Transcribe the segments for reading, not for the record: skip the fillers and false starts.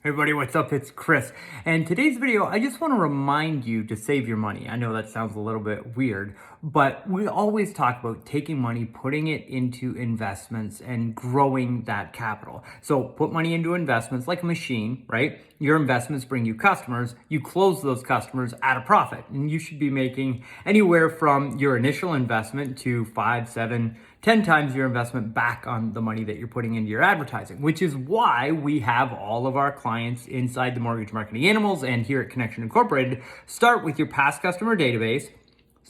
Hey everybody, what's up? It's Chris. And today's video, I just want to remind you to save your money. I know that sounds a little bit weird, but we always talk about taking money, putting it into investments and growing that capital. So put money into investments like a machine, right? Your investments bring you customers. You close those customers at a profit, and you should be making anywhere from your initial investment to 5, 7, 10 times your investment back on the money that you're putting into your advertising, which is why we have all of our clients inside the Mortgage Marketing Animals and here at Connection Incorporated start with your past customer database,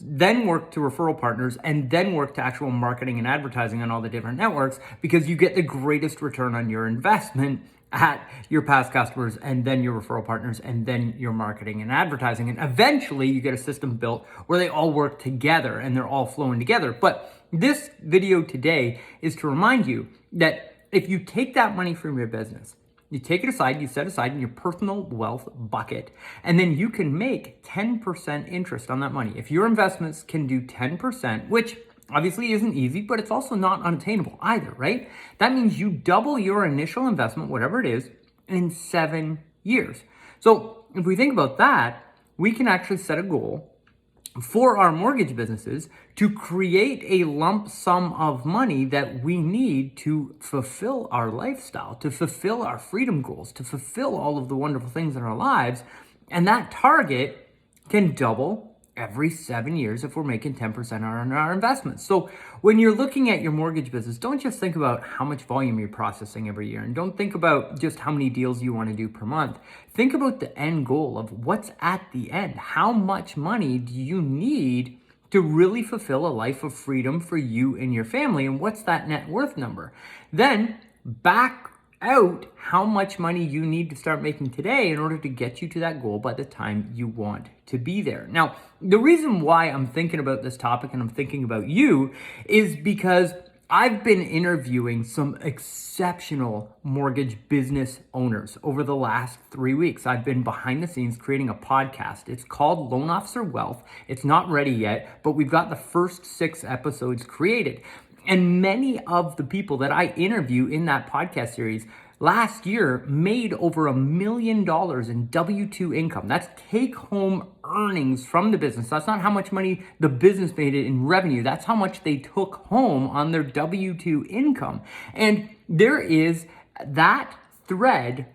then work to referral partners, and then work to actual marketing and advertising on all the different networks, because you get the greatest return on your investment at your past customers and then your referral partners and then your marketing and advertising. And eventually you get a system built where they all work together and they're all flowing together. But this video today is to remind you that if you take that money from your business, you take it aside, you set aside in your personal wealth bucket, and then you can make 10% interest on that money. If your investments can do 10%, which obviously isn't easy, but it's also not unattainable either, right? That means you double your initial investment, whatever it is, in 7 years. So if we think about that, we can actually set a goal for our mortgage businesses to create a lump sum of money that we need to fulfill our lifestyle, to fulfill our freedom goals, to fulfill all of the wonderful things in our lives. And that target can double every 7 years if we're making 10% on our investments. So when you're looking at your mortgage business, don't just think about how much volume you're processing every year, and don't think about just how many deals you want to do per month. Think about the end goal of what's at the end. How much money do you need to really fulfill a life of freedom for you and your family? And what's that net worth number? Then back out how much money you need to start making today in order to get you to that goal by the time you want to be there. Now, the reason why I'm thinking about this topic and I'm thinking about you is because I've been interviewing some exceptional mortgage business owners over the last 3 weeks. I've been behind the scenes creating a podcast. It's called Loan Officer Wealth. It's not ready yet, but we've got the first 6 episodes created. And many of the people that I interview in that podcast series last year made over $1 million in W-2 income. That's take-home earnings from the business. That's not how much money the business made in revenue. That's how much they took home on their W-2 income. And there is that thread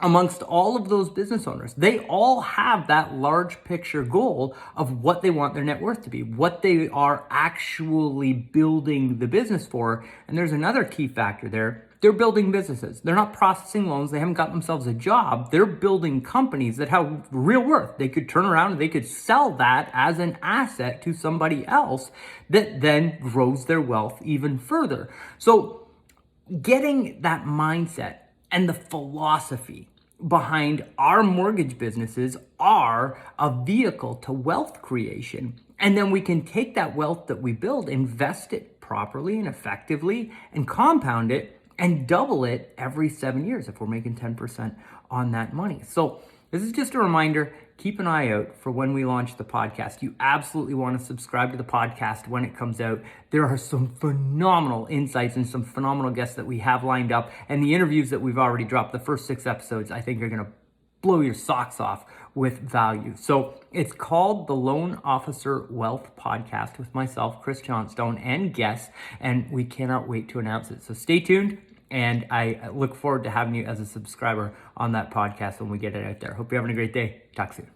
amongst all of those business owners. They all have that large picture goal of what they want their net worth to be, what they are actually building the business for. And there's another key factor there. They're building businesses. They're not processing loans. They haven't got themselves a job. They're building companies that have real worth. They could turn around and they could sell that as an asset to somebody else that then grows their wealth even further. So getting that mindset and the philosophy behind our mortgage businesses are a vehicle to wealth creation. And then we can take that wealth that we build, invest it properly and effectively, and compound it and double it every 7 years if we're making 10% on that money. So this is just a reminder. Keep an eye out for when we launch the podcast. You absolutely want to subscribe to the podcast when it comes out. There are some phenomenal insights and some phenomenal guests that we have lined up. And the interviews that we've already dropped, the first 6 episodes, I think are going to blow your socks off with value. So it's called the Loan Officer Wealth Podcast with myself, Chris Johnstone, and guests. And we cannot wait to announce it. So stay tuned. And I look forward to having you as a subscriber on that podcast when we get it out there. Hope you're having a great day. Talk soon.